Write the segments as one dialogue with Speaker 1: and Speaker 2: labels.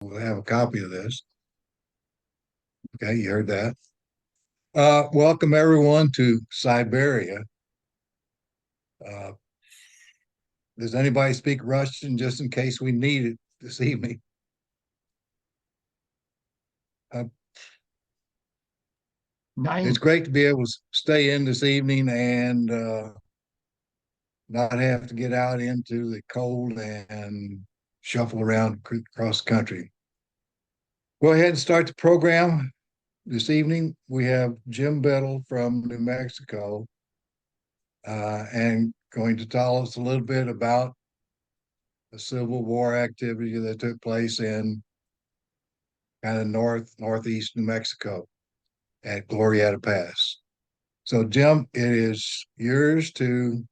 Speaker 1: We'll have a copy of this. Okay, you heard that. Welcome everyone to Siberia. Uh, does anybody speak Russian just in case we need it this evening? Uh, it's
Speaker 2: Nine.
Speaker 1: great to be able to stay in this evening and not have to get out into the cold and shuffle around across the country. Go ahead and start the program. This evening, we have Jim Biddle from New Mexico and going to tell us a little bit about the Civil War activity that took place in kind of northeast New Mexico at Glorieta Pass. So, Jim, it is yours to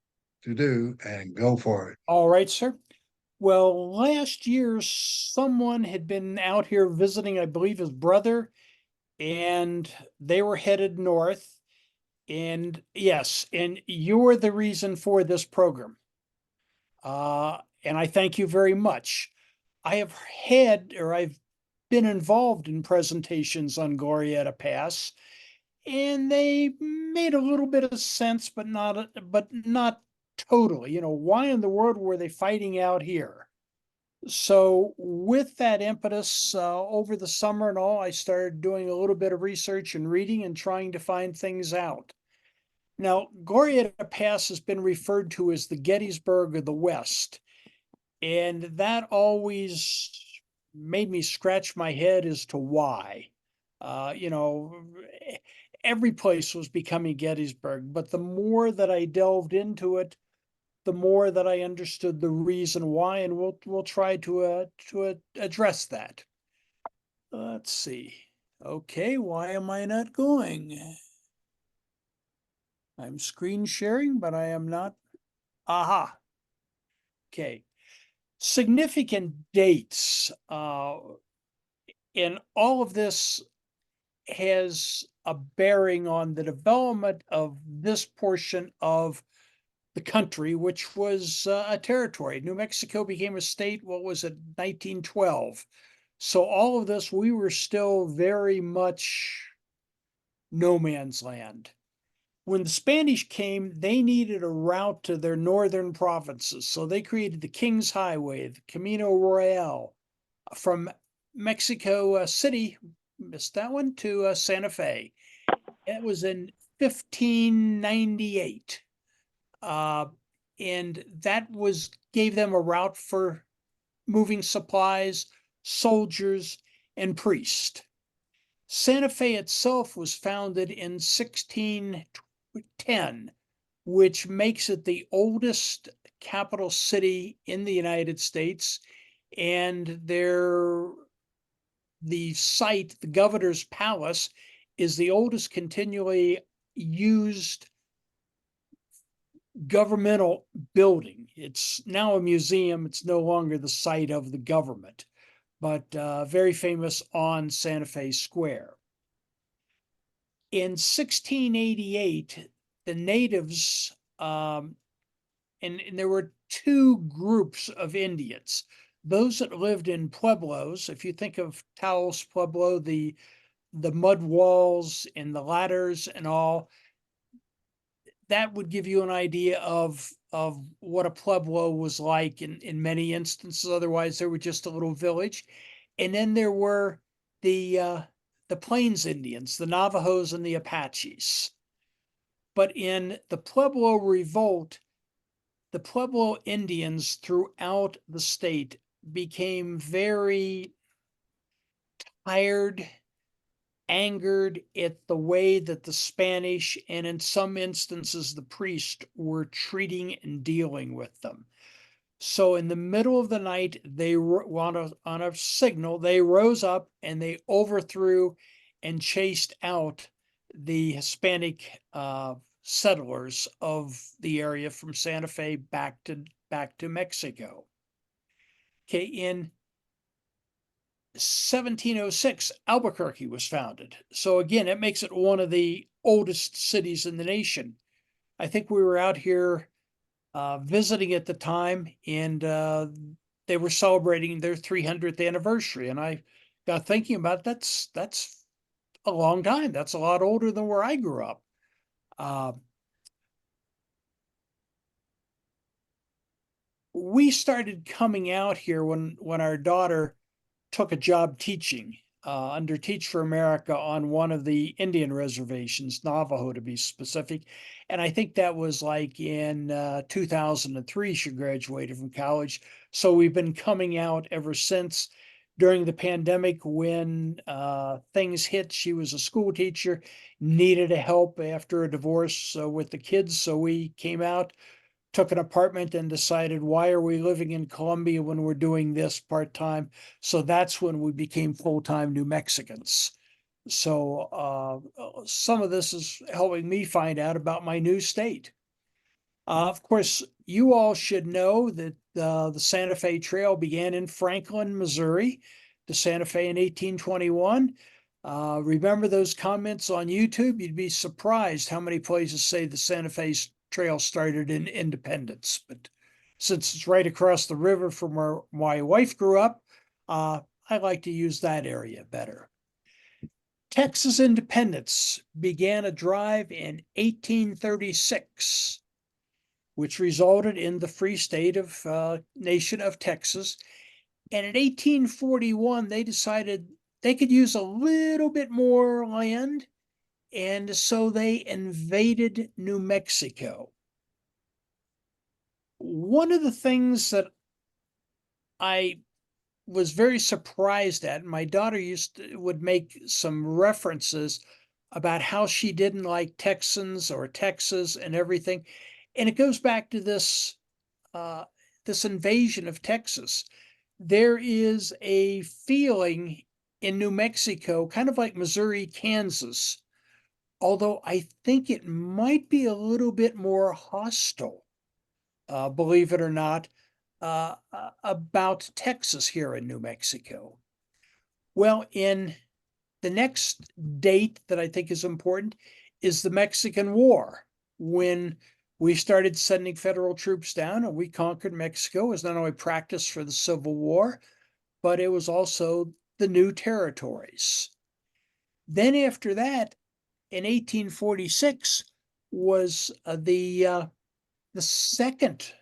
Speaker 1: do and go for it.
Speaker 3: All right, sir. Well, last year, someone had been out here visiting, I believe, his brother, and they were headed north. And yes, and you're the reason for this program. And I thank you very much. I've been involved in presentations on Glorieta Pass, and they made a little bit of sense, but not totally. Why in the world were they fighting out here? So with that impetus, over the summer and all, I started doing a little bit of research and reading and trying to find things out. Now, Glorieta Pass has been referred to as the Gettysburg of the West, and that always made me scratch my head as to why. Uh, you know, every place was becoming Gettysburg, but the more that I delved into it, the more that I understood the reason why, and we'll try to address that. Let's see. Okay, why am I not going? I'm screen sharing, but I am not. Aha. Okay. Significant dates. And all of this has a bearing on the development of this portion of the country, which was a territory. New Mexico became a state, what was it, 1912. So all of this, we were still very much no man's land. When the Spanish came, they needed a route to their northern provinces. So they created the King's Highway, the Camino Royal, from Mexico City, missed that one, to Santa Fe. It was in 1598. And that gave them a route for moving supplies, soldiers, and priests. Santa Fe itself was founded in 1610, which makes it the oldest capital city in the United States. And the site, the governor's palace, is the oldest continually used governmental building. It's now a museum. It's no longer the site of the government, but very famous on Santa Fe Square. In 1688, the natives, and there were two groups of Indians. Those that lived in pueblos, if you think of Taos Pueblo, the mud walls and the ladders and all, that would give you an idea of what a pueblo was like in many instances. Otherwise, they were just a little village. And then there were the Plains Indians, the Navajos and the Apaches. But in the Pueblo Revolt, the Pueblo Indians throughout the state became very tired, angered at the way that the Spanish, and in some instances the priests, were treating and dealing with them. So in the middle of the night, on a signal, they rose up and they overthrew and chased out the Hispanic settlers of the area from Santa Fe back to Mexico. Okay, in 1706, Albuquerque was founded. So again, it makes it one of the oldest cities in the nation. I think we were out here visiting at the time, and they were celebrating their 300th anniversary. And I got thinking about that's a long time. That's a lot older than where I grew up. We started coming out here when our daughter took a job teaching under Teach for America on one of the Indian reservations, Navajo to be specific. And I think that was like in 2003, she graduated from college. So we've been coming out ever since. During the pandemic, when things hit, she was a school teacher, needed a help after a divorce with the kids. So we came out, took an apartment, and decided, why are we living in Colombia when we're doing this part-time? So that's when we became full-time New Mexicans. So some of this is helping me find out about my new state. Of course, you all should know that the Santa Fe Trail began in Franklin, Missouri, to Santa Fe in 1821. Remember those comments on YouTube? You'd be surprised how many places say the Santa Fe Trail started in Independence. But since it's right across the river from where my wife grew up, I like to use that area better. Texas independence began a drive in 1836, which resulted in the free state of nation of Texas. And in 1841, they decided they could use a little bit more land. And so they invaded New Mexico. One of the things that I was very surprised at, my daughter would make some references about how she didn't like Texans or Texas and everything. And it goes back to this this invasion of Texas. There is a feeling in New Mexico, kind of like Missouri, Kansas, although I think it might be a little bit more hostile, believe it or not, about Texas here in New Mexico. Well, in the next date that I think is important is the Mexican War, when we started sending federal troops down and we conquered Mexico. It was not only practice for the Civil War, but it was also the new territories. Then after that, in 1846, was the second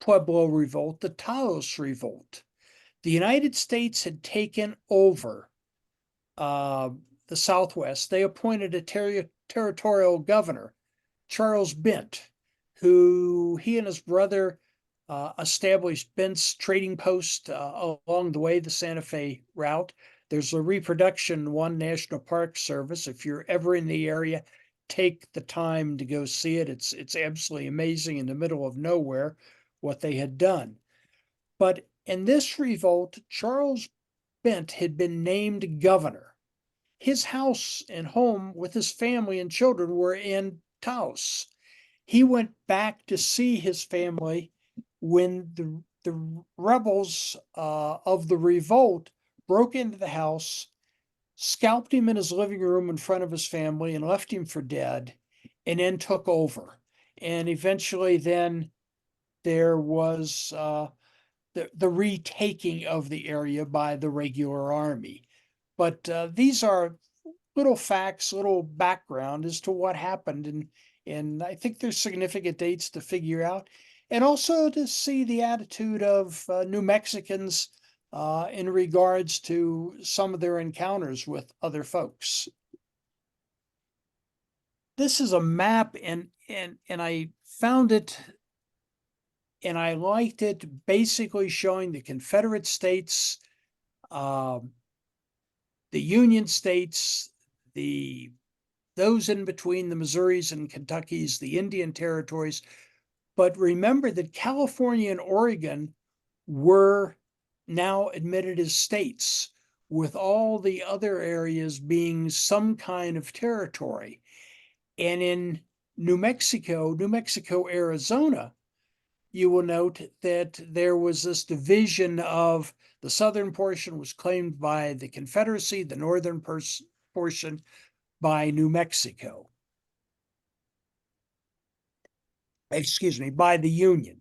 Speaker 3: Pueblo Revolt, the Taos Revolt. The United States had taken over the Southwest. They appointed a territorial governor, Charles Bent, who he and his brother established Bent's trading post along the way, the Santa Fe route. There's a Reproduction One National Park Service. If you're ever in the area, take the time to go see it. It's absolutely amazing in the middle of nowhere what they had done. But in this revolt, Charles Bent had been named governor. His house and home with his family and children were in Taos. He went back to see his family when the rebels of the revolt broke into the house, scalped him in his living room in front of his family, and left him for dead, and then took over. And eventually, then there was the retaking of the area by the regular army. But these are little facts, little background as to what happened. And I think there's significant dates to figure out. And also to see the attitude of New Mexicans in regards to some of their encounters with other folks. This is a map, and I found it and I liked it, basically showing the Confederate States, the Union States, those in between, the Missouris and Kentuckys, the Indian territories. But remember that California and Oregon were now admitted as states, with all the other areas being some kind of territory. And in New Mexico, Arizona, you will note that there was this division of the southern portion was claimed by the Confederacy, the northern portion by New Mexico. Excuse me, by the Union.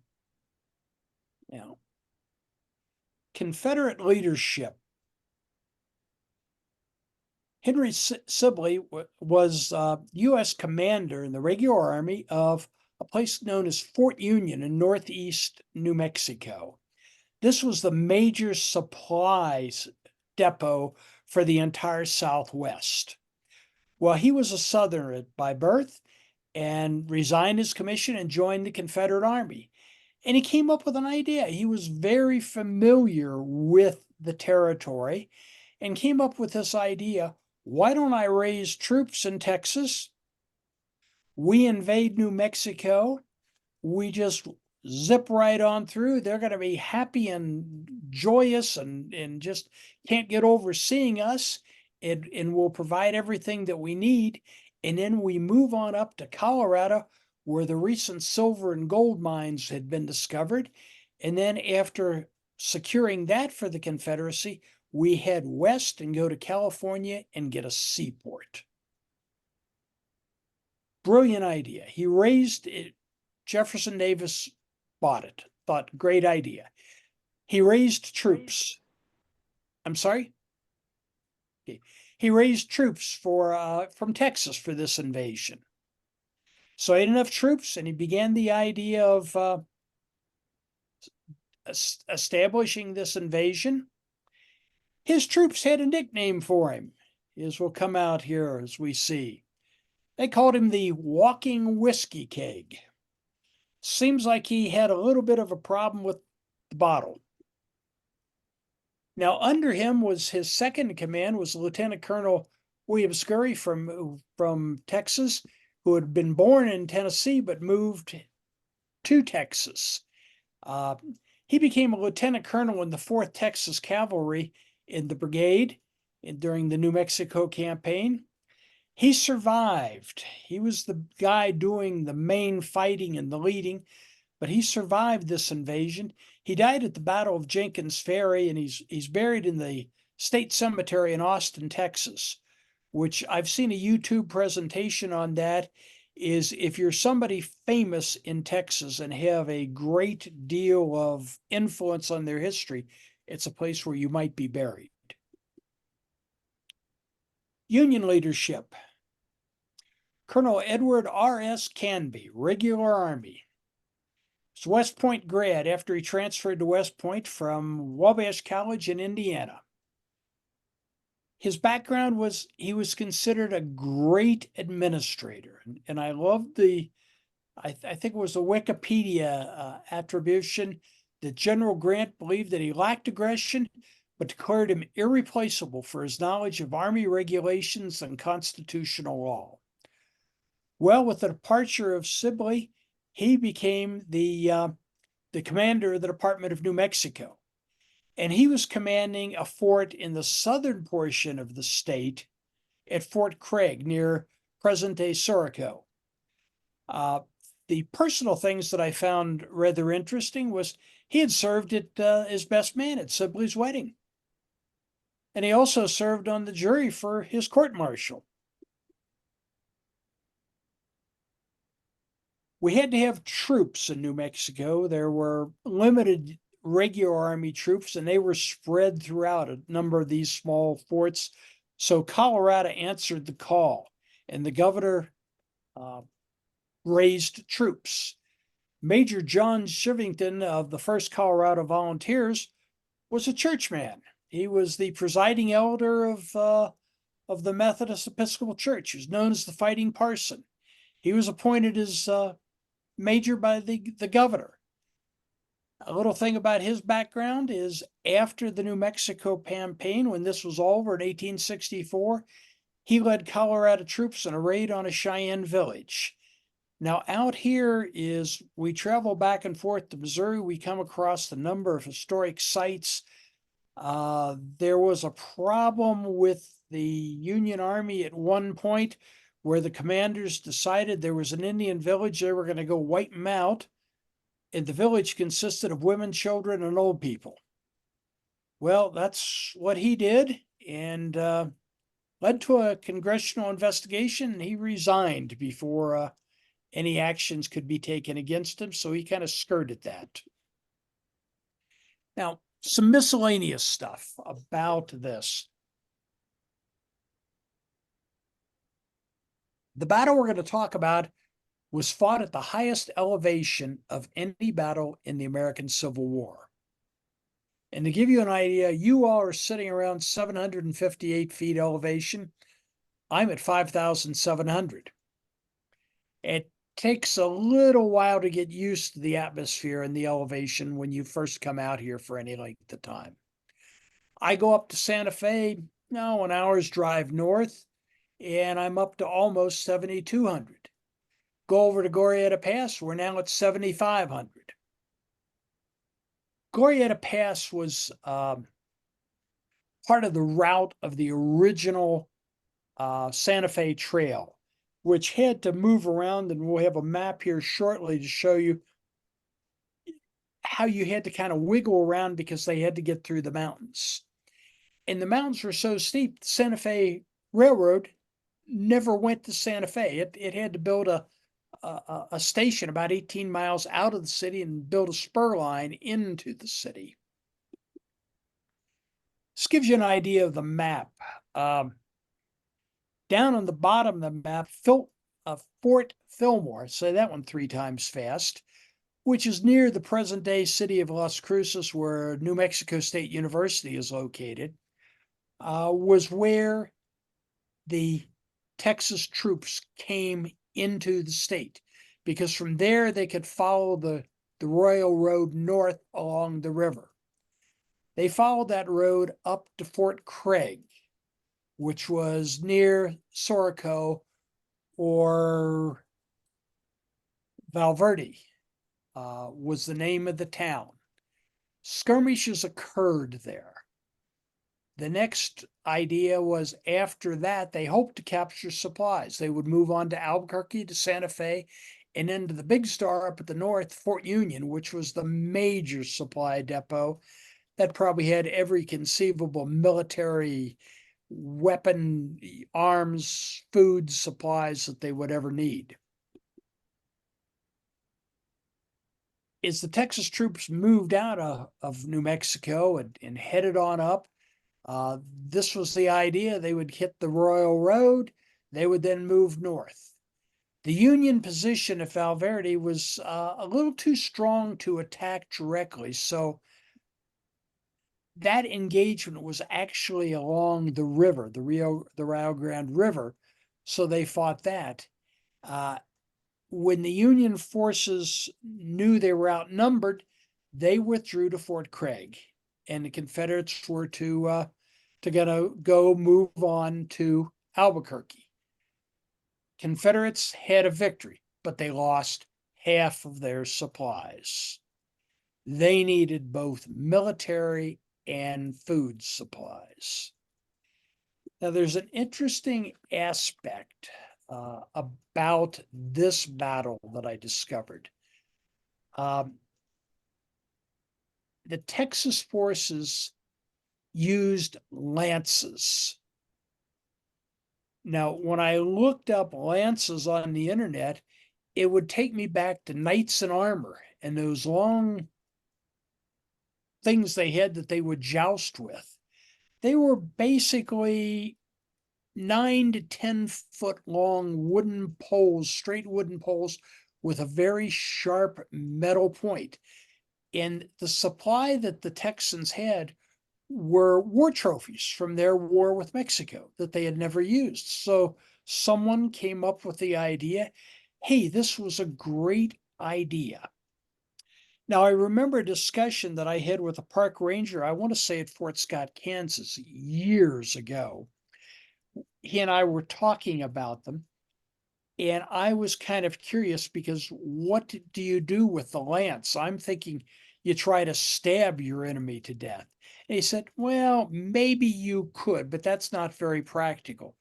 Speaker 3: Now, Confederate leadership. Henry Sibley was U.S. commander in the regular army of a place known as Fort Union in northeast New Mexico. This was the major supplies depot for the entire Southwest. Well, he was a Southerner by birth and resigned his commission and joined the Confederate Army. And he came up with an idea. He was very familiar with the territory and came up with this idea: why don't I raise troops in Texas? We invade New Mexico. We just zip right on through. They're going to be happy and joyous and just can't get over seeing us. And we'll provide everything that we need. And then we move on up to Colorado, where the recent silver and gold mines had been discovered. And then after securing that for the Confederacy, we head west and go to California and get a seaport. Brilliant idea. He raised it. Jefferson Davis bought it, thought, great idea. He raised troops. I'm sorry? Okay. He raised troops from Texas for this invasion. So he had enough troops, and he began the idea of establishing this invasion. His troops had a nickname for him, as will come out here as we see. They called him the Walking Whiskey Keg. Seems like he had a little bit of a problem with the bottle. Now, under him was his second in command was Lieutenant Colonel William Scurry from Texas, who had been born in Tennessee but moved to Texas. He became a lieutenant colonel in the 4th Texas Cavalry in the brigade during the New Mexico campaign. He survived. He was the guy doing the main fighting and the leading, but he survived this invasion. He died at the Battle of Jenkins Ferry, and he's buried in the State Cemetery in Austin, Texas, which I've seen a YouTube presentation on that. Is if you're somebody famous in Texas and have a great deal of influence on their history, it's a place where you might be buried. Union leadership. Colonel Edward R.S. Canby, regular Army. He's a West Point grad after he transferred to West Point from Wabash College in Indiana. His background was he was considered a great administrator. And I loved I think it was the Wikipedia attribution that General Grant believed that he lacked aggression, but declared him irreplaceable for his knowledge of Army regulations and constitutional law. Well, with the departure of Sibley, he became the commander of the Department of New Mexico. And he was commanding a fort in the southern portion of the state at Fort Craig near present-day Surico. The personal things that I found rather interesting was he had served as best man at Sibley's wedding. And he also served on the jury for his court-martial. We had to have troops in New Mexico. There were limited regular Army troops, and they were spread throughout a number of these small forts. So Colorado answered the call, and the governor raised troops. Major John Shivington of the 1st Colorado Volunteers was a churchman. He was the presiding elder of the Methodist Episcopal Church. He was known as the Fighting Parson. He was appointed as major by the governor. A little thing about his background is after the New Mexico campaign, when this was over in 1864, he led Colorado troops in a raid on a Cheyenne village. Now out here is, we travel back and forth to Missouri, we come across a number of historic sites. There was a problem with the Union Army at one point where the commanders decided there was an Indian village they were going to go wipe them out. And the village consisted of women, children, and old people. Well, that's what he did, and led to a congressional investigation. He resigned before any actions could be taken against him, so he kind of skirted that. Now, Some miscellaneous stuff about this. The battle we're going to talk about was fought at the highest elevation of any battle in the American Civil War. And to give you an idea, you all are sitting around 758 feet elevation. I'm at 5,700. It takes a little while to get used to the atmosphere and the elevation when you first come out here for any length of time. I go up to Santa Fe, an hour's drive north, and I'm up to almost 7,200. Go over to Glorieta Pass, we're now at 7,500. Glorieta Pass was part of the route of the original Santa Fe Trail, which had to move around, and we'll have a map here shortly to show you how you had to kind of wiggle around because they had to get through the mountains. And the mountains were so steep, the Santa Fe Railroad never went to Santa Fe. It had to build a station about 18 miles out of the city and build a spur line into the city. This gives you an idea of the map. Down on the bottom of the map, Fort Fillmore, say that one 3 times fast, which is near the present-day city of Las Cruces, where New Mexico State University is located, was where the Texas troops came into the state, because from there they could follow the Royal Road north along the river. They followed that road up to Fort Craig, which was near Sorico or Valverde, was the name of the town. Skirmishes occurred there. The next idea was, after that, they hoped to capture supplies. They would move on to Albuquerque, to Santa Fe, and then to the big star up at the north, Fort Union, which was the major supply depot that probably had every conceivable military weapon, arms, food, supplies that they would ever need. As the Texas troops moved out of New Mexico and headed on up, this was the idea. They would hit the Royal Road. They would then move north. The Union position at Valverde was a little too strong to attack directly, so that engagement was actually along the river, the Rio Grande River, so they fought that. When the Union forces knew they were outnumbered, they withdrew to Fort Craig, and the Confederates were to go move on to Albuquerque. Confederates had a victory, but they lost half of their supplies. They needed both military and food supplies. Now, there's an interesting aspect about this battle that I discovered. The Texas forces used lances. Now, when I looked up lances on the internet, it would take me back to knights in armor and those long things they had that they would joust with. They were basically 9 to 10 foot long wooden poles, straight wooden poles with a very sharp metal point. And the supply that the Texans had were war trophies from their war with Mexico that they had never used. So someone came up with the idea, hey, this was a great idea. Now, I remember a discussion that I had with a park ranger, I want to say at Fort Scott, Kansas, years ago. He and I were talking about them, and I was kind of curious because what do you do with the lance? I'm thinking you try to stab your enemy to death. And he said, well, maybe you could, but that's not very practical.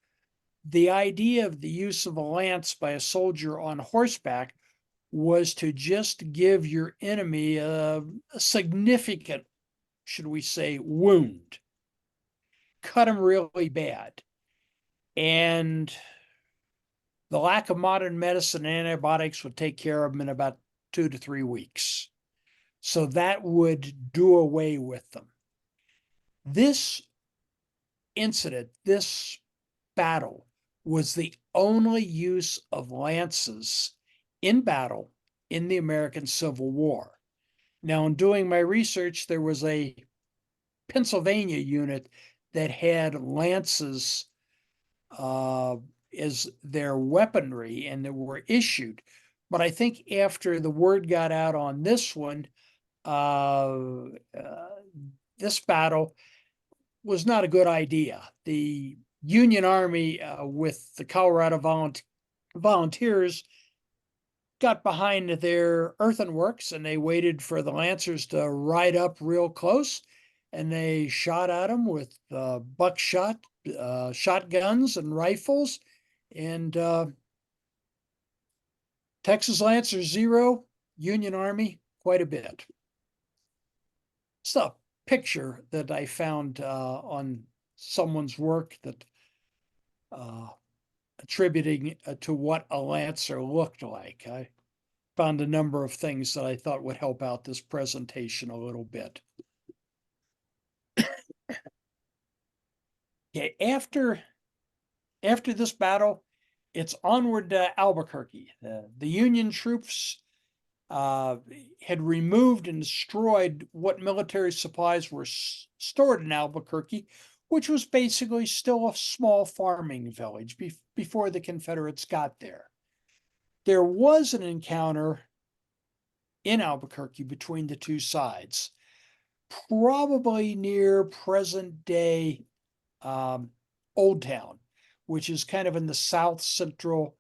Speaker 3: The idea of the use of a lance by a soldier on horseback was to just give your enemy a significant, should we say, wound, cut him really bad. And the lack of modern medicine and antibiotics would take care of them in about 2 to 3 weeks. So that would do away with them. This incident, this battle, was the only use of lances in battle in the American Civil War. Now, in doing my research, there was a Pennsylvania unit that had lances as their weaponry and that were issued. But I think after the word got out on this one, uh, uh, this battle was not a good idea. The Union Army with the Colorado Volunteers got behind their earthworks and they waited for the Lancers to ride up real close, and they shot at them with buckshot, shotguns, and rifles. And Texas Lancers 0, Union Army quite a bit. It's a picture that I found on someone's work that attributing to what a Lancer looked like. I found a number of things that I thought would help out this presentation a little bit. Okay, after this battle, it's onward to Albuquerque. The Union troops had removed and destroyed what military supplies were stored in Albuquerque, which was basically still a small farming village before the Confederates got there. There was an encounter in Albuquerque between the two sides, probably near present day Old Town, which is kind of in the south central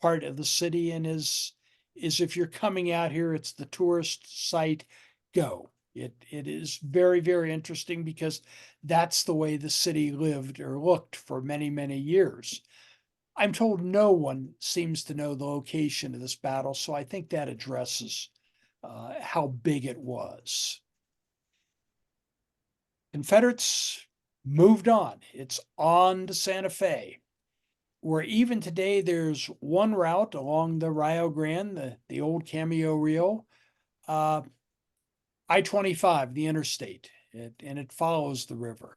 Speaker 3: part of the city, and is if you're coming out here, it's the tourist site. Go. It is very, very interesting because that's the way the city lived or looked for many, many years. I'm told no one seems to know the location of this battle, so I think that addresses how big it was. Confederates moved on. It's on to Santa Fe, where even today there's one route along the Rio Grande, the old Cameo Rio, I-25, the interstate, and it follows the river.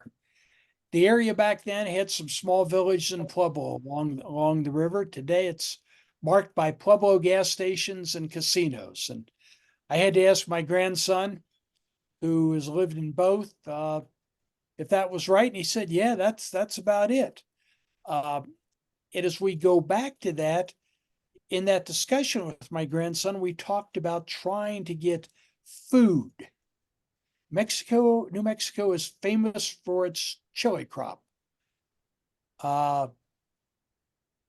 Speaker 3: The area back then had some small villages and Pueblo along the river. Today it's marked by Pueblo gas stations and casinos. And I had to ask my grandson, who has lived in both, if that was right. And he said, yeah, that's about it. And as we go back to that, in that discussion with my grandson, we talked about trying to get food. New Mexico is famous for its chili crop. I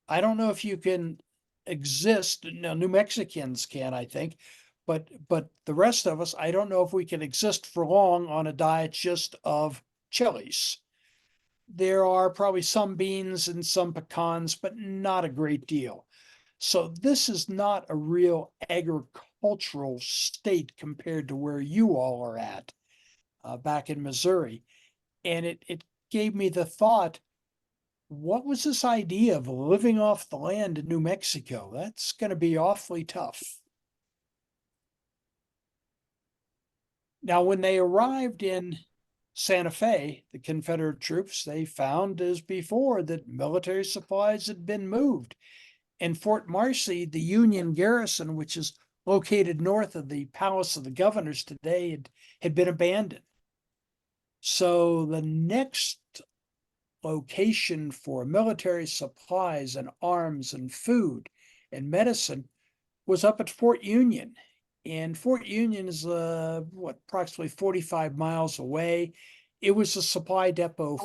Speaker 3: don't know if you can exist. Now, New Mexicans can, I think, but the rest of us, I don't know if we can exist for long on a diet just of chilies. There are probably some beans and some pecans, but not a great deal. So this is not a real agricultural state compared to where you all are at back in Missouri. And it gave me the thought, what was this idea of living off the land in New Mexico? That's going to be awfully tough. Now, when they arrived in Santa Fe, the Confederate troops, they found as before that military supplies had been moved. And Fort Marcy, the Union garrison, which is located north of the Palace of the Governors today, had been abandoned. So the next location for military supplies and arms and food and medicine was up at Fort Union. And Fort Union is approximately 45 miles away. It was a supply depot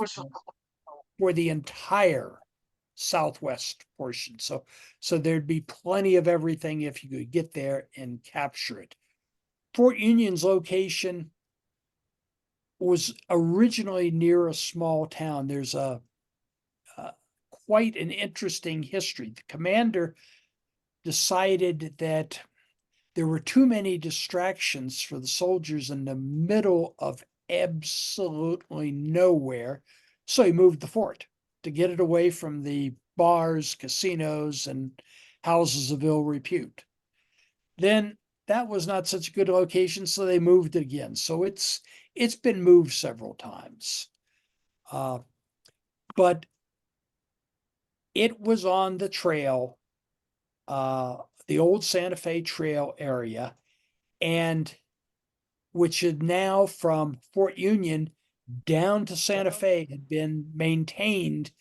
Speaker 3: for the entire southwest portion. So there'd be plenty of everything if you could get there and capture it. Fort Union's location was originally near a small town. There's quite an interesting history. The commander decided that there were too many distractions for the soldiers in the middle of absolutely nowhere. So he moved the fort to get it away from the bars, casinos, and houses of ill repute. Then that was not such a good location, so they moved it again. So it's It's been moved several times. But it was on the trail, the old Santa Fe Trail area, and which had now from Fort Union down to Santa Fe had been maintained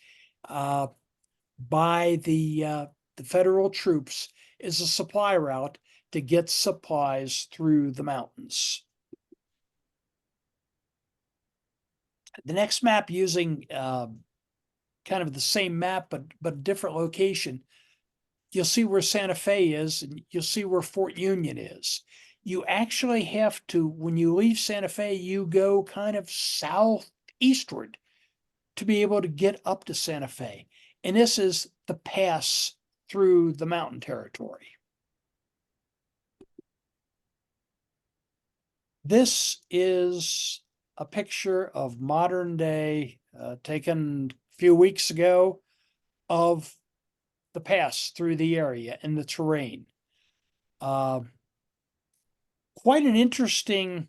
Speaker 3: by the federal troops as a supply route to get supplies through the mountains. The next map using kind of the same map, but different location, you'll see where Santa Fe is, and you'll see where Fort Union is. You actually have to, when you leave Santa Fe, you go kind of southeastward to be able to get up to Santa Fe. And this is the pass through the mountain territory. This is a picture of modern day, taken a few weeks ago, of the pass through the area and the terrain. Quite an interesting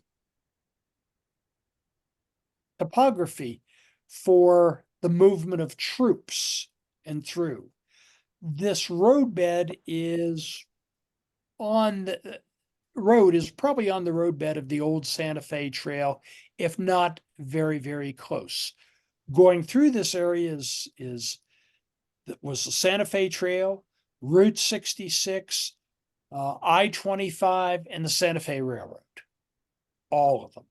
Speaker 3: topography for the movement of troops and through. This roadbed is on the road is probably on the roadbed of the old Santa Fe Trail, if not very, very close. Going through this area was the Santa Fe Trail, Route 66, I-25, and the Santa Fe Railroad. All of them.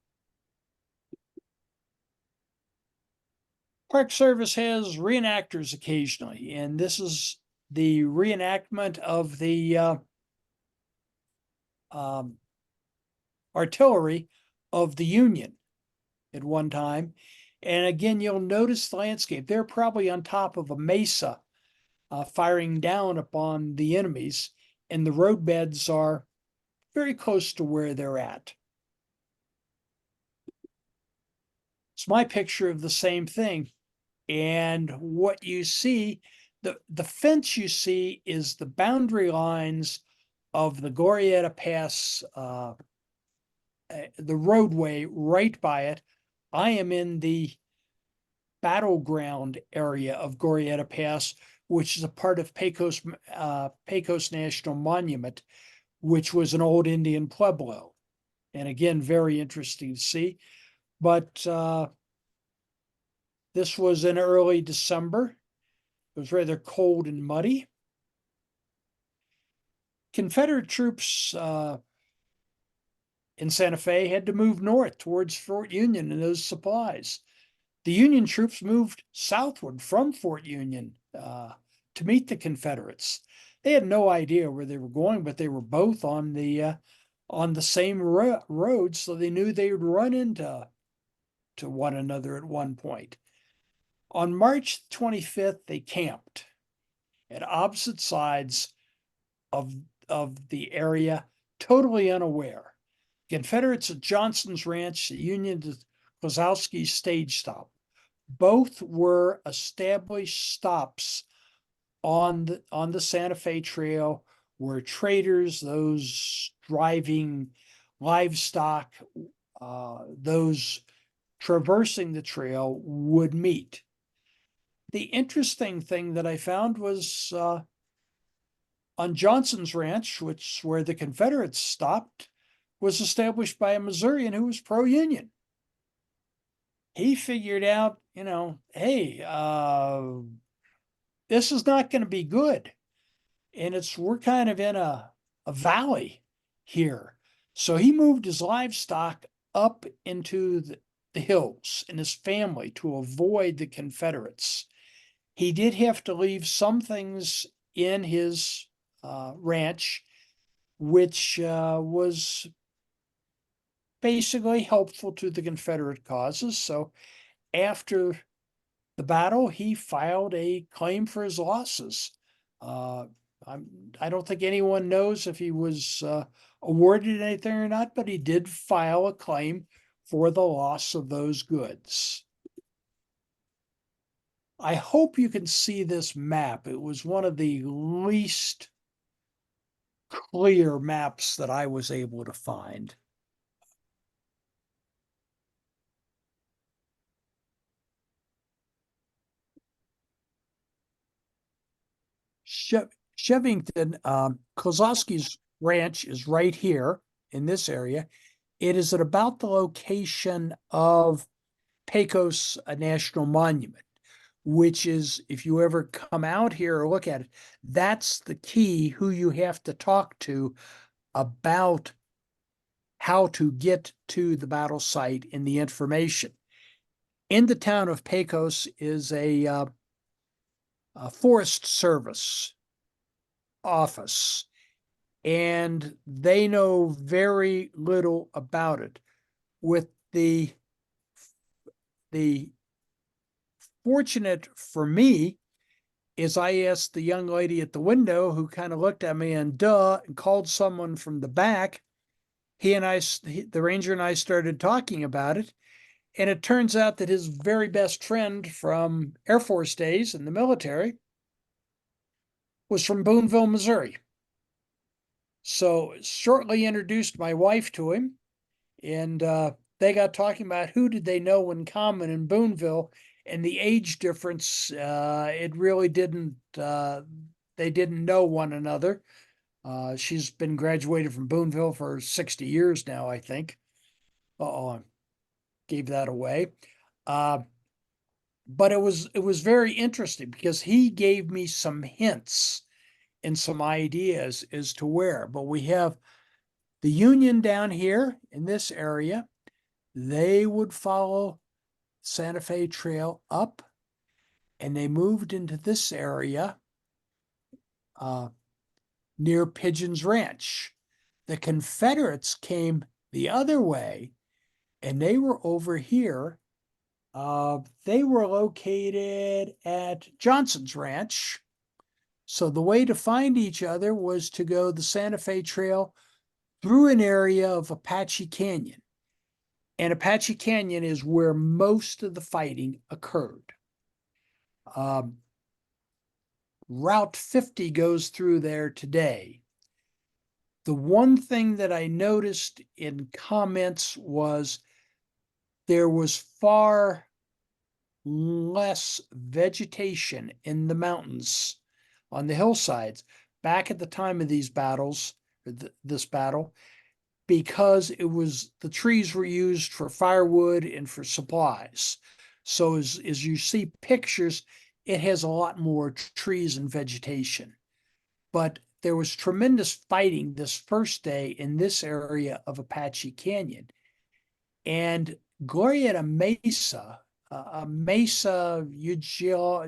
Speaker 3: Park Service has reenactors occasionally, and this is the reenactment of the artillery of the Union at one time. And again, you'll notice the landscape. They're probably on top of a mesa, firing down upon the enemies, and the roadbeds are very close to where they're at. It's my picture of the same thing. And what you see, the fence you see is the boundary lines of the Glorieta Pass, the roadway right by it. I am in the battleground area of Glorieta Pass, which is a part of Pecos National Monument, which was an old Indian pueblo. And again, very interesting to see. But this was in early December. It was rather cold and muddy. Confederate troops in Santa Fe had to move north towards Fort Union and those supplies. The Union troops moved southward from Fort Union to meet the Confederates. They had no idea where they were going, but they were both on the same road, so they knew they would run into one another at one point. On March 25th, they camped at opposite sides of the area, totally unaware. Confederates at Johnson's Ranch, the Union at Kozlowski's stage stop. Both were established stops on the Santa Fe Trail where traders, those driving livestock, those traversing the trail would meet. The interesting thing that I found was on Johnson's Ranch, which where the Confederates stopped, was established by a Missourian who was pro-Union. He figured out, hey, this is not going to be good. And we're kind of in a valley here. So he moved his livestock up into the hills and his family to avoid the Confederates. He did have to leave some things in his ranch, which was basically helpful to the Confederate causes. So after the battle, he filed a claim for his losses. I don't think anyone knows if he was awarded anything or not, but he did file a claim for the loss of those goods. I hope you can see this map. It was one of the least clear maps that I was able to find. Shevington, Kozlowski's ranch is right here in this area. It is at about the location of Pecos National Monument, which is, if you ever come out here or look at it, that's the key who you have to talk to about how to get to the battle site in the information. In the town of Pecos is a Forest Service office, and they know very little about it. With the fortunate for me is I asked the young lady at the window who kind of looked at me and called someone from the back. The ranger and I started talking about it. And it turns out that his very best friend from Air Force days in the military was from Boonville, Missouri. So shortly introduced my wife to him, and they got talking about who did they know in common in Boonville, and the age difference, it really didn't, they didn't know one another. She's been graduated from Boonville for 60 years now, I think. Uh-oh, I gave that away. But it was very interesting because he gave me some hints and some ideas as to where. But we have the Union down here in this area. They would follow Santa Fe Trail up, and they moved into this area near Pigeons Ranch. The Confederates came the other way, and they were over here. They were located at Johnson's Ranch. So the way to find each other was to go the Santa Fe Trail through an area of Apache Canyon. And Apache Canyon is where most of the fighting occurred. Route 50 goes through there today. The one thing that I noticed in comments was there was far less vegetation in the mountains on the hillsides back at the time of these battles, this battle, because the trees were used for firewood and for supplies. So as you see pictures, it has a lot more trees and vegetation. But there was tremendous fighting this first day in this area of Apache Canyon. And Glorieta Mesa,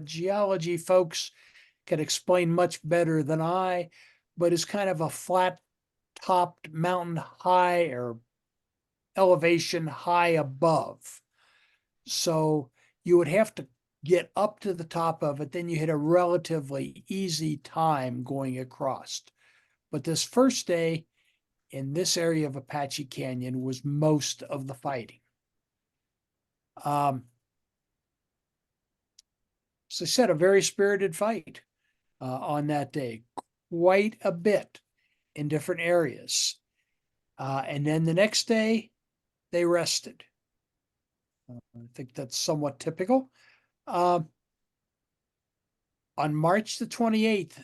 Speaker 3: geology folks can explain much better than I, but is kind of a flat topped mountain high or elevation high above. So you would have to get up to the top of it, then you had a relatively easy time going across. But this first day in this area of Apache Canyon was most of the fighting. So I said, a very spirited fight on that day, quite a bit in different areas. And then the next day, they rested. I think that's somewhat typical. On March the 28th,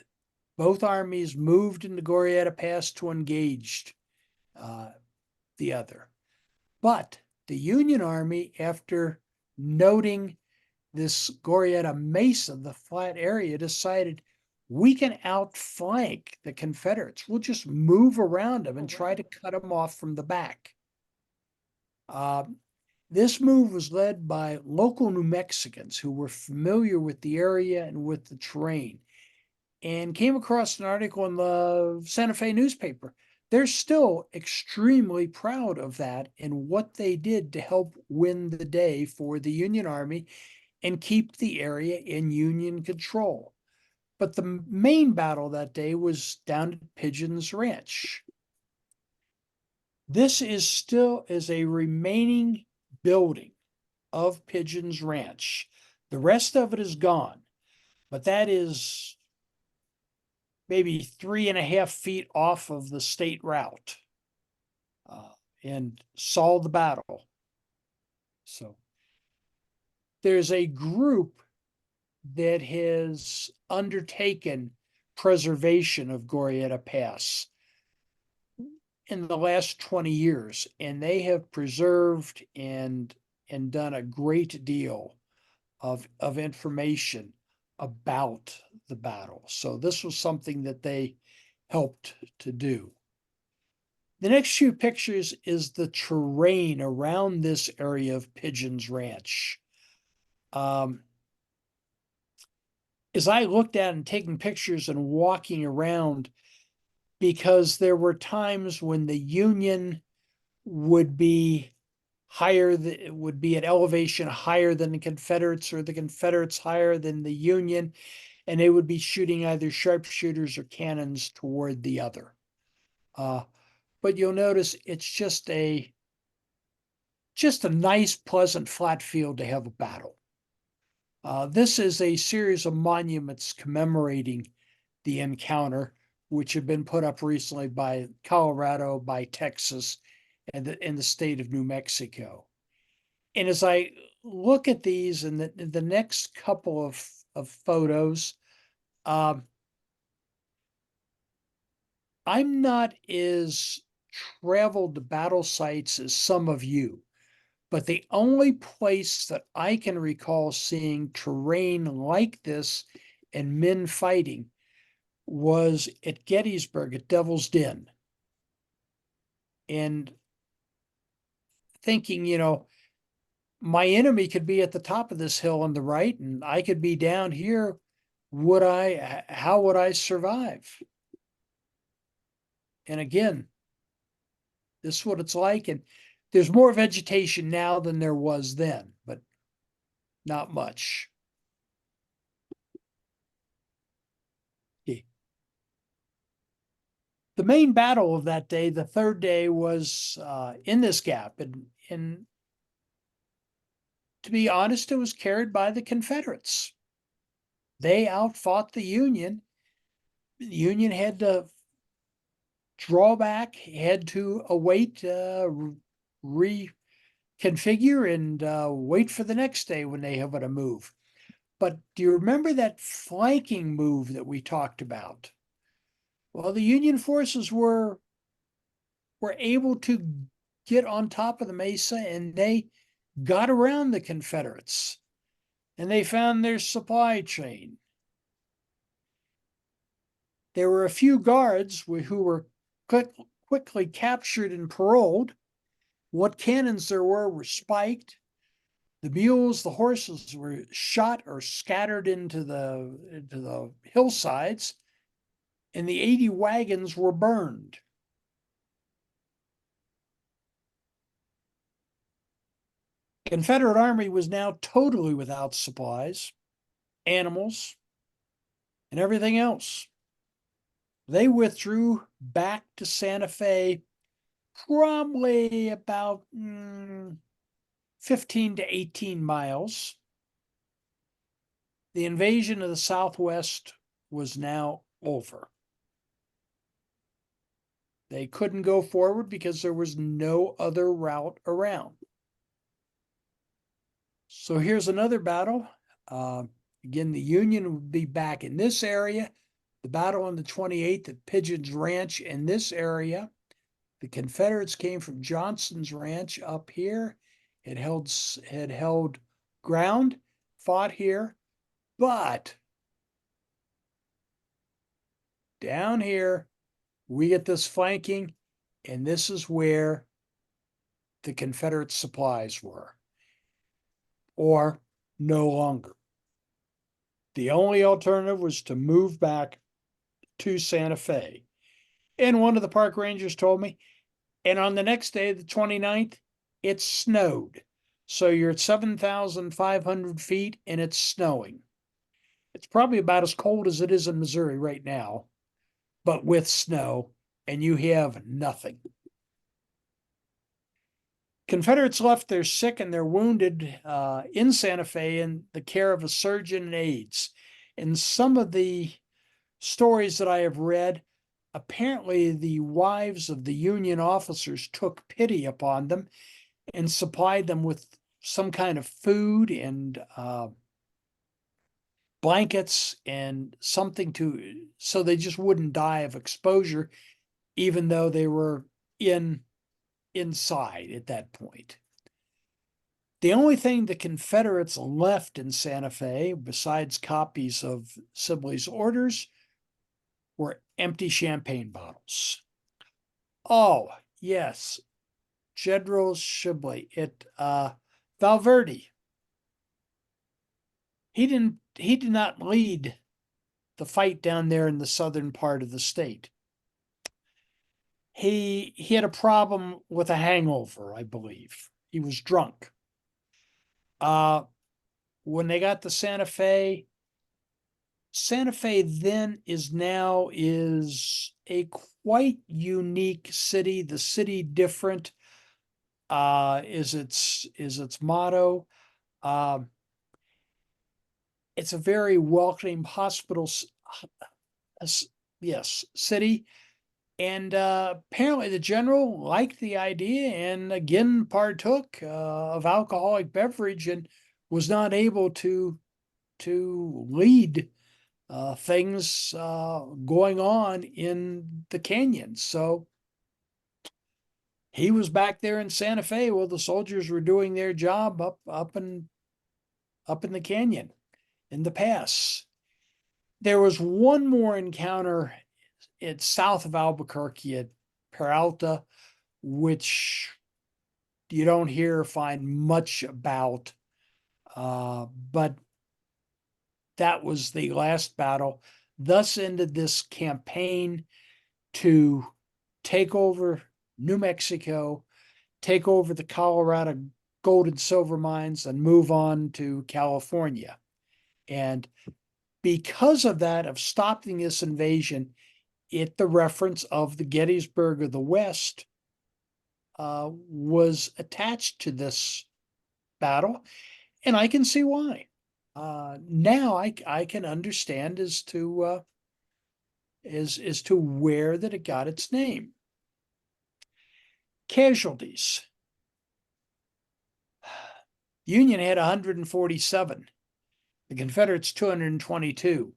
Speaker 3: both armies moved into Glorieta Pass to engage the other. But the Union Army, after noting this Glorieta Mesa, the flat area, decided we can outflank the Confederates. We'll just move around them and try to cut them off from the back. This move was led by local New Mexicans who were familiar with the area and with the terrain, and came across an article in the Santa Fe newspaper. They're still extremely proud of that and what they did to help win the day for the Union Army and keep the area in Union control. But the main battle that day was down at Pigeons Ranch. This is still a remaining building of Pigeons Ranch. The rest of it is gone, but that is maybe 3.5 feet off of the state route, and saw the battle. So there's a group that has undertaken preservation of Glorieta Pass in the last 20 years, and they have preserved and done a great deal of information about the battle. So this was something that they helped to do. The next few pictures is the terrain around this area of Pigeons Ranch. As I looked at and taking pictures and walking around, because there were times when the Union would be would be at elevation higher than the Confederates, or the Confederates higher than the Union, and they would be shooting either sharpshooters or cannons toward the other. But you'll notice it's just a nice, pleasant, flat field to have a battle. This is a series of monuments commemorating the encounter, which have been put up recently by Colorado, by Texas, and the state of New Mexico. And as I look at these and the next couple of photos, I'm not as traveled to battle sites as some of you, but the only place that I can recall seeing terrain like this and men fighting was at Gettysburg at Devil's Den. And thinking, my enemy could be at the top of this hill on the right, and I could be down here. How would I survive? And again, this is what it's like. And there's more vegetation now than there was then, but not much. Okay. The main battle of that day, the third day, was in this gap. And to be honest, it was carried by the Confederates. They outfought the Union. The Union had to draw back, had to await, reconfigure, and wait for the next day when they were to move. But do you remember that flanking move that we talked about? Well, the Union forces were able to get on top of the mesa, and they got around the Confederates, and they found their supply chain. There were a few guards who were quickly captured and paroled. What cannons there were spiked. The mules, the horses were shot or scattered into the hillsides, and the 80 wagons were burned. The Confederate Army was now totally without supplies, animals, and everything else. They withdrew back to Santa Fe, probably about 15 to 18 miles. The invasion of the Southwest was now over. They couldn't go forward because there was no other route around. So here's another battle. Again, the Union would be back in this area. The battle on the 28th at Pigeons Ranch in this area. The Confederates came from Johnson's Ranch up here. It had held ground, fought here, but down here, we get this flanking, and this is where the Confederate supplies were, or no longer. The only alternative was to move back to Santa Fe. And one of the park rangers told me, and on the next day, the 29th, it snowed. So you're at 7,500 feet and it's snowing. It's probably about as cold as it is in Missouri right now, but with snow, and you have nothing. Confederates left their sick and their wounded in Santa Fe in the care of a surgeon and aides. In some of the stories that I have read, apparently the wives of the Union officers took pity upon them and supplied them with some kind of food and blankets and something so they just wouldn't die of exposure, even though they were inside at that point. The only thing the Confederates left in Santa Fe, besides copies of Sibley's orders, were empty champagne bottles. Oh, yes, General Sibley at Valverde. He did not lead the fight down there in the southern part of the state. He had a problem with a hangover, I believe. He was drunk. When they got to Santa Fe then is a quite unique city. The city different is its motto. It's a very welcoming hospital, yes, city. And apparently the general liked the idea and again partook of alcoholic beverage and was not able to lead things going on in the canyon. So he was back there in Santa Fe while the soldiers were doing their job up in the canyon, in the pass. There was one more encounter it's south of Albuquerque at Peralta, which you don't hear or find much about, but that was the last battle. Thus ended this campaign to take over New Mexico, take over the Colorado gold and silver mines, and move on to California. And because of that, of stopping this invasion, the reference of the Gettysburg of the West was attached to this battle, and I can see why. Now I can understand as to where that it got its name. Casualties. Union had 147. The Confederates 222.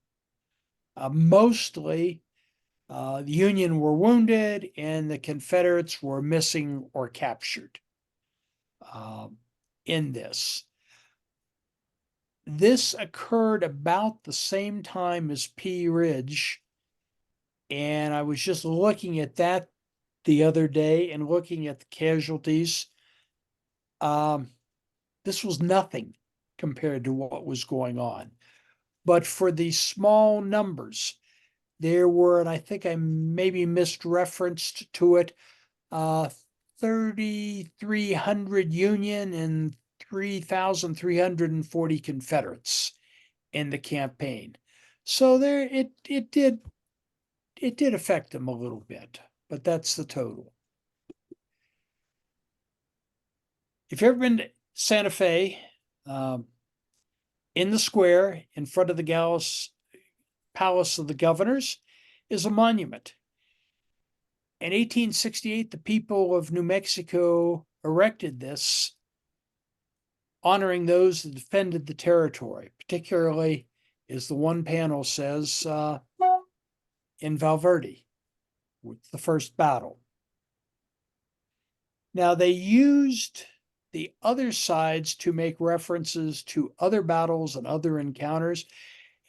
Speaker 3: Mostly the Union were wounded and the Confederates were missing or captured in this. This occurred about the same time as Pea Ridge, and I was just looking at that the other day and looking at the casualties. This was nothing compared to what was going on. But for these small numbers, there were, and I think I maybe misreferenced to it, 3,300 Union and 3,340 Confederates in the campaign. So there, it did affect them a little bit, but that's the total. If you've ever been to Santa Fe, in the square in front of the Palace of the Governors is a monument. In 1868, the people of New Mexico erected this, honoring those that defended the territory, particularly, as the one panel says, in Valverde, with the first battle. Now, they used the other sides to make references to other battles and other encounters,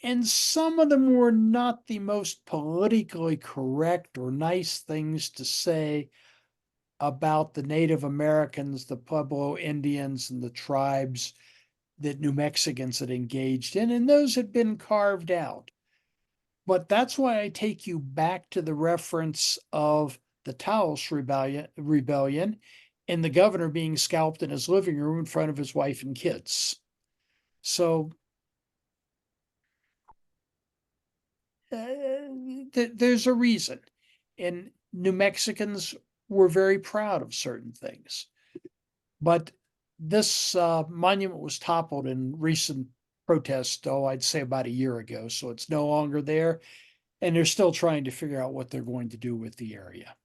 Speaker 3: and some of them were not the most politically correct or nice things to say about the Native Americans, the Pueblo Indians, and the tribes that New Mexicans had engaged in, and those had been carved out. But that's why I take you back to the reference of the Taos rebellion and the governor being scalped in his living room in front of his wife and kids. So there's a reason. And New Mexicans were very proud of certain things. But this monument was toppled in recent protests, I'd say about a year ago. So it's no longer there. And they're still trying to figure out what they're going to do with the area.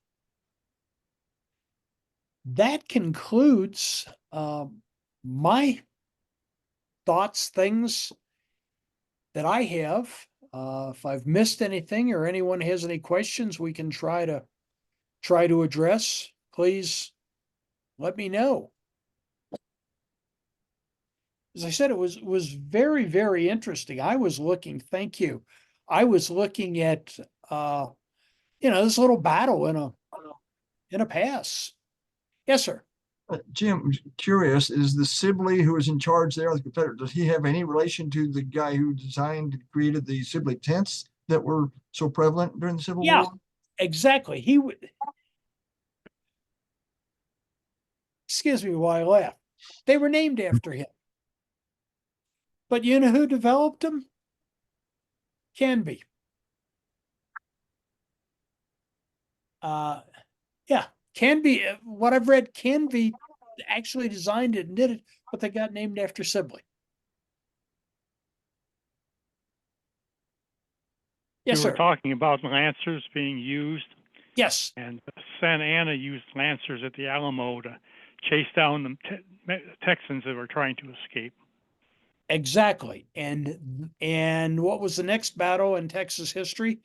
Speaker 3: That concludes my thoughts, things that I have. If I've missed anything or anyone has any questions we can try to address, please let me know. As I said, it was very, very interesting. I was looking, thank you. I was looking at this little battle in a pass. Yes, sir.
Speaker 2: Jim, I'm curious, is the Sibley who was in charge there, the Confederate, does he have any relation to the guy who designed and created the Sibley tents that were so prevalent during the Civil
Speaker 3: Yeah,
Speaker 2: War?
Speaker 3: exactly. Excuse me while I laugh. They were named after him. But you know who developed them? Canby. Yeah, Canby, what I've read, Canby actually designed it and did it, but they got named after Sibley. Yes,
Speaker 4: We were
Speaker 3: sir.
Speaker 4: talking about Lancers being used,
Speaker 3: Yes,
Speaker 4: and Santa Anna used Lancers at the Alamo to chase down the Texans that were trying to escape.
Speaker 3: exactly. And what was the next battle in Texas history?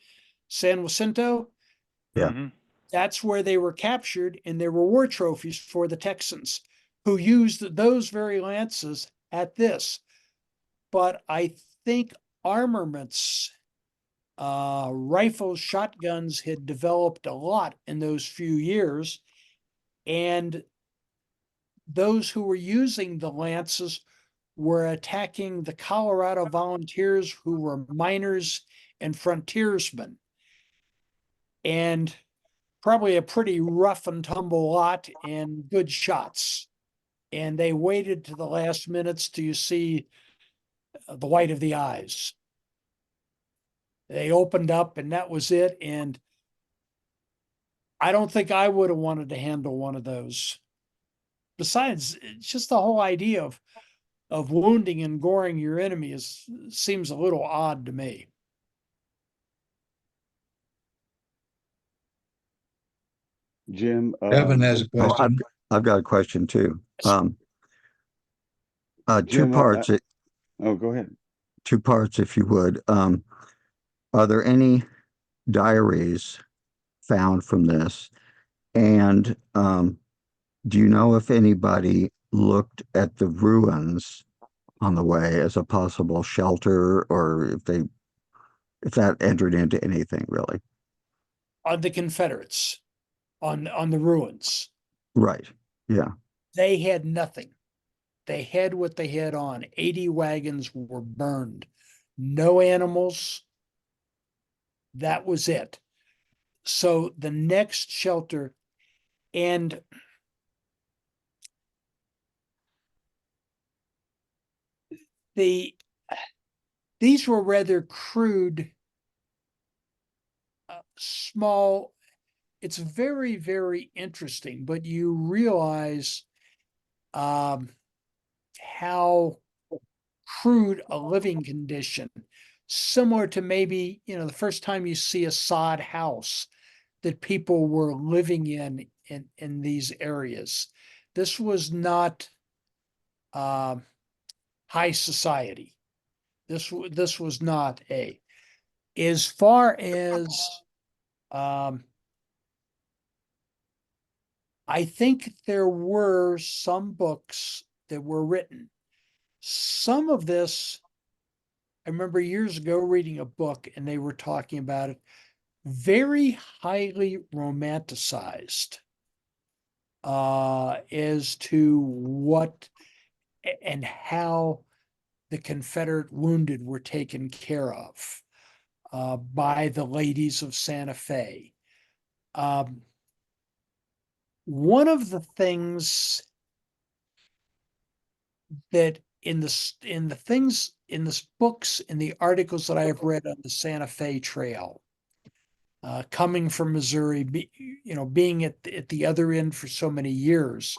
Speaker 3: San Jacinto.
Speaker 2: Yeah.
Speaker 4: Mm-hmm.
Speaker 3: That's where they were captured, and there were war trophies for the Texans who used those very lances at this. But I think armaments, rifles, shotguns had developed a lot in those few years. And those who were using the lances were attacking the Colorado volunteers who were miners and frontiersmen. And probably a pretty rough and tumble lot and good shots. And they waited to the last minutes to see the white of the eyes. They opened up and that was it. And I don't think I would have wanted to handle one of those. Besides, it's just the whole idea of wounding and goring your enemy seems a little odd to me.
Speaker 5: Jim,
Speaker 1: Evan has a
Speaker 6: Oh,
Speaker 1: question.
Speaker 6: I've got a question too. Two
Speaker 5: Jim,
Speaker 6: parts,
Speaker 5: oh, go ahead.
Speaker 6: two parts, if you would. Are there any diaries found from this? And do you know if anybody looked at the ruins on the way as a possible shelter, or if that entered into anything really?
Speaker 3: On the Confederates, on the ruins,
Speaker 6: Right. Yeah.
Speaker 3: they had nothing. They had what they had on. 80 wagons were burned. No animals. That was it. So the next shelter, and these were rather crude, small. It's very, very interesting, but you realize how crude a living condition, similar to maybe, the first time you see a sod house that people were living in these areas. This was not high society. This was not as far as I think there were some books that were written. Some of this, I remember years ago reading a book and they were talking about it, very highly romanticized as to what and how the Confederate wounded were taken care of by the ladies of Santa Fe. One of the things that in the books, in the articles that I have read on the Santa Fe Trail, coming from Missouri, being at the other end for so many years,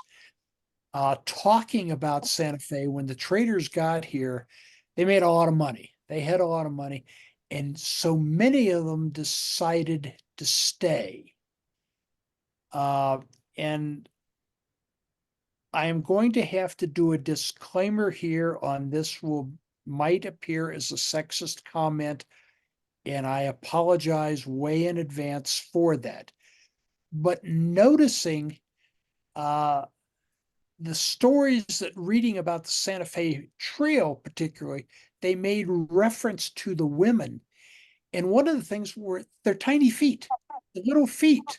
Speaker 3: talking about Santa Fe, when the traders got here, they made a lot of money. They had a lot of money. And so many of them decided to stay. And I am going to have to do a disclaimer here on this might appear as a sexist comment, and I apologize way in advance for that. But noticing the stories that reading about the Santa Fe Trail, particularly, they made reference to the women. And one of the things were their tiny feet, the little feet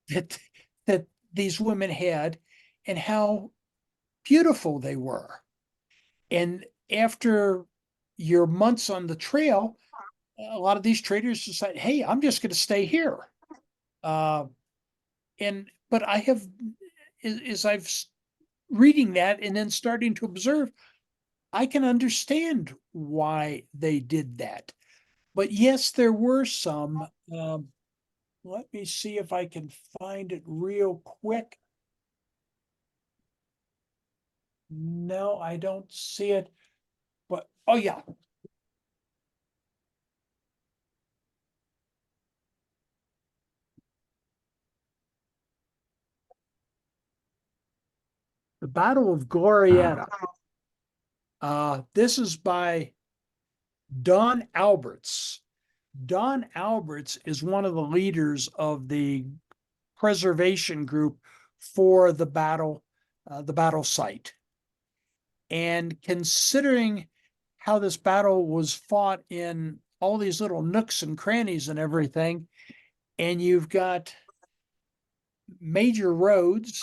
Speaker 3: that that these women had, and how beautiful they were. And after your months on the trail, a lot of these traders decide, hey, I'm just going to stay here. But I have, as I've reading that and then starting to observe, I can understand why they did that. But yes, there were some. Let me see if I can find it real quick. No, I don't see it. But oh yeah. The Battle of Glorieta. This is by Don Alberts. Don Alberts is one of the leaders of the preservation group for the battle site. And considering how this battle was fought in all these little nooks and crannies and everything, and you've got major roads,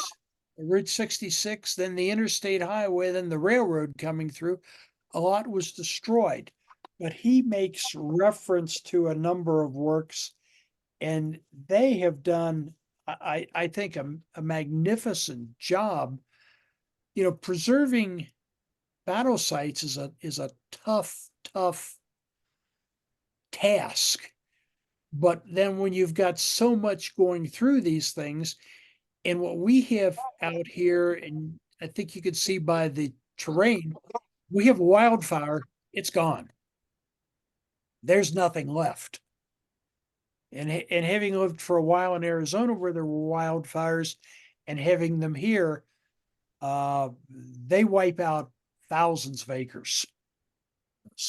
Speaker 3: Route 66, then the interstate highway, then the railroad coming through, a lot was destroyed. But he makes reference to a number of works, and they have done, I think, a magnificent job. You know, preserving battle sites is a tough task. But then when you've got so much going through these things, and what we have out here, and I think you could see by the terrain, we have wildfire, it's gone. There's nothing left. And having lived for a while in Arizona where there were wildfires and having them here, they wipe out thousands of acres.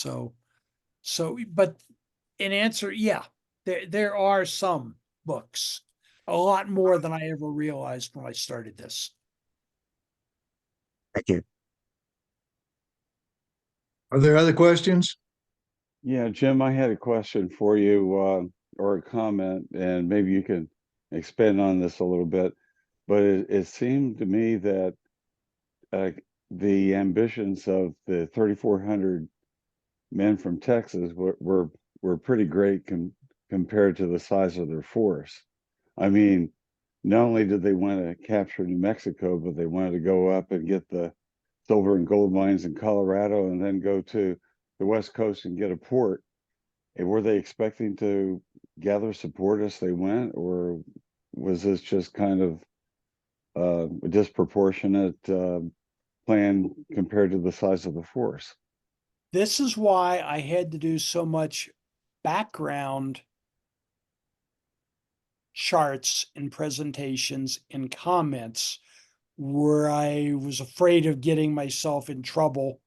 Speaker 3: But in answer, yeah, there are some books, a lot more than I ever realized when I started this.
Speaker 6: Thank you.
Speaker 1: Are there other questions?
Speaker 5: Yeah, Jim, I had a question for you, or a comment, and maybe you can expand on this a little bit. But it seemed to me that the ambitions of the 3,400 men from Texas were pretty great compared to the size of their force. I mean, not only did they want to capture New Mexico, but they wanted to go up and get the silver and gold mines in Colorado and then go to the West Coast and get a port. And were they expecting to gather support as they went, or was this just kind of a disproportionate plan compared to the size of the force?
Speaker 3: This is why I had to do so much background charts and presentations and comments where I was afraid of getting myself in trouble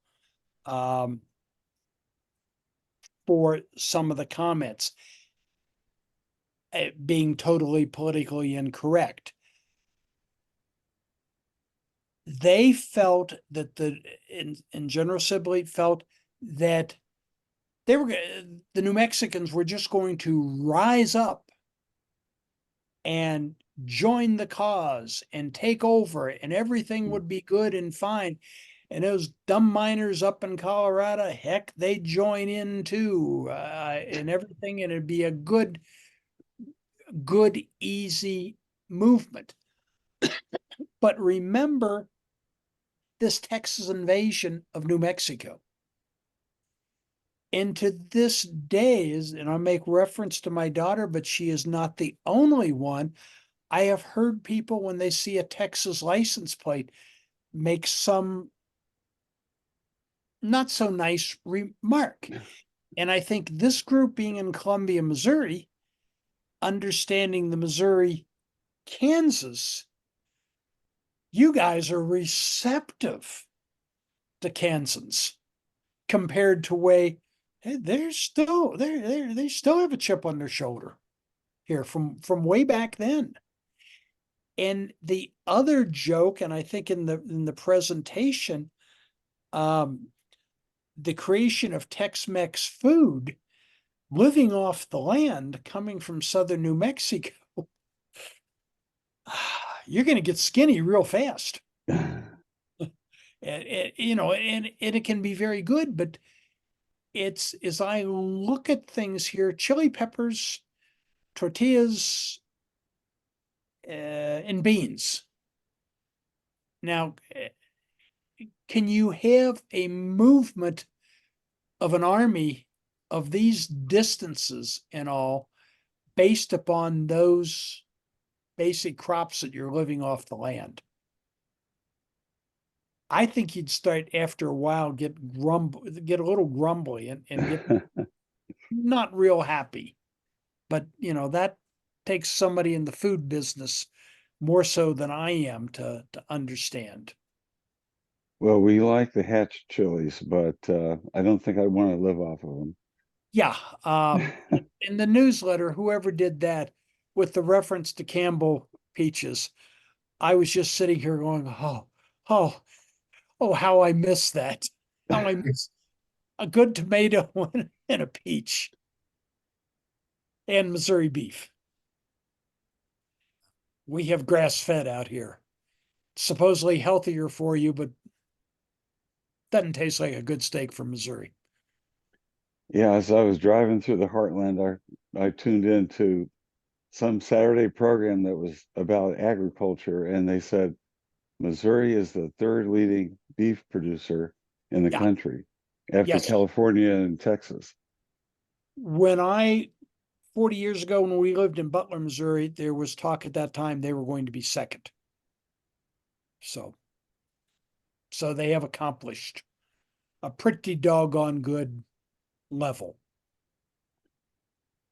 Speaker 3: for some of the comments being totally politically incorrect. They felt that in General Sibley felt that the New Mexicans were just going to rise up and join the cause and take over, and everything would be good and fine. And those dumb miners up in Colorado, heck, they join in too, and everything, and it'd be a good, easy movement. But remember this Texas invasion of New Mexico. And to this day, and I make reference to my daughter, but she is not the only one. I have heard people, when they see a Texas license plate, make some not so nice remark. And I think this group, being in Columbia, Missouri, understanding the Missouri, Kansas, you guys are receptive to Kansans. compared to way, hey, they still have a chip on their shoulder here from way back then. And the other joke, and I think in the presentation, the creation of Tex-Mex food, living off the land, coming from southern New Mexico, you're going to get skinny real fast. You know, and it can be very good, but it's, as I look at things here, chili peppers, tortillas, and beans. Now, can you have a movement of an army of these distances and all based upon those basic crops that you're living off the land? I think you'd start after a while, get a little grumbly and get not real happy. But you know, that takes somebody in the food business more so than I am to understand.
Speaker 5: Well, we like the hatch chilies, but I don't think I'd want to live off of them.
Speaker 3: Yeah. In the newsletter, whoever did that with the reference to Campbell peaches, I was just sitting here going, oh, how I miss that. How I miss a good tomato and a peach and Missouri beef. We have grass fed out here. Supposedly healthier for you, but doesn't taste like a good steak from Missouri.
Speaker 5: Yeah, as I was driving through the heartland, I tuned into some Saturday program that was about agriculture, and they said Missouri is the third leading beef producer in the
Speaker 3: Yeah.
Speaker 5: country after
Speaker 3: Yes.
Speaker 5: California and Texas.
Speaker 3: When 40 years ago, when we lived in Butler, Missouri, there was talk at that time they were going to be second. So they have accomplished a pretty doggone good level.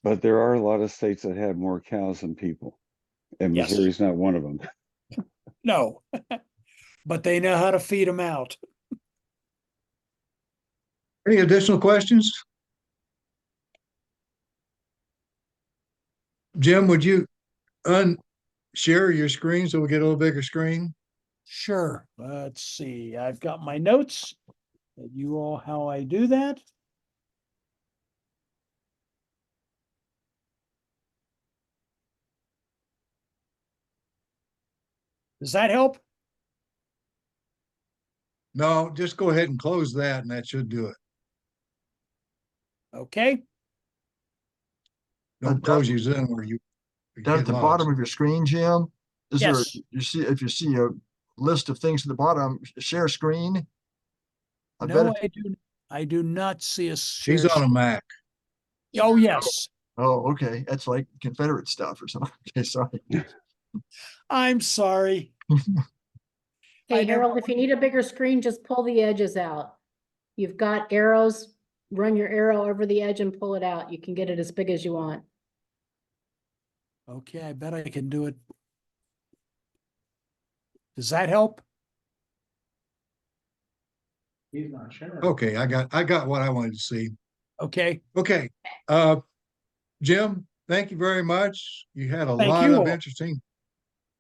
Speaker 5: But there are a lot of states that have more cows than people, and
Speaker 3: Yes.
Speaker 5: Missouri's not one of them.
Speaker 3: No, but they know how to feed them out.
Speaker 1: Any additional questions? Jim, would you share your screen so we get a little bigger screen?
Speaker 3: Sure. Let's see. I've got my notes. You all, how I do that. Does that help?
Speaker 1: No, just go ahead and close that and that should do it.
Speaker 3: Okay.
Speaker 1: Don't close your Zoom where you
Speaker 2: Down at
Speaker 1: get
Speaker 2: the
Speaker 1: lost.
Speaker 2: bottom of your screen, Jim, is
Speaker 3: Yes.
Speaker 2: there, if you see a list of things at the bottom, share screen? I bet
Speaker 3: No,
Speaker 2: if,
Speaker 3: I do not see a share.
Speaker 1: She's on a Mac.
Speaker 3: Oh, yes.
Speaker 2: oh, okay, that's like Confederate stuff or something. Okay, sorry.
Speaker 3: I'm sorry. I
Speaker 7: Hey,
Speaker 3: never-
Speaker 7: Harold, if you need a bigger screen, just pull the edges out. You've got arrows, run your arrow over the edge and pull it out. You can get it as big as you want.
Speaker 3: Okay, I bet I can do it. Does that help?
Speaker 8: He's not sure.
Speaker 1: Okay, I got what I wanted to see.
Speaker 3: Okay.
Speaker 1: Okay. Jim, thank you very much. You had a
Speaker 3: Thank
Speaker 1: lot
Speaker 3: you
Speaker 1: of
Speaker 3: all.
Speaker 1: interesting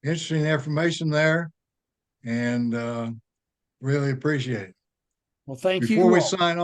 Speaker 1: information there, and really appreciate it.
Speaker 3: Well, thank you.
Speaker 1: Before we
Speaker 3: all.
Speaker 1: sign off.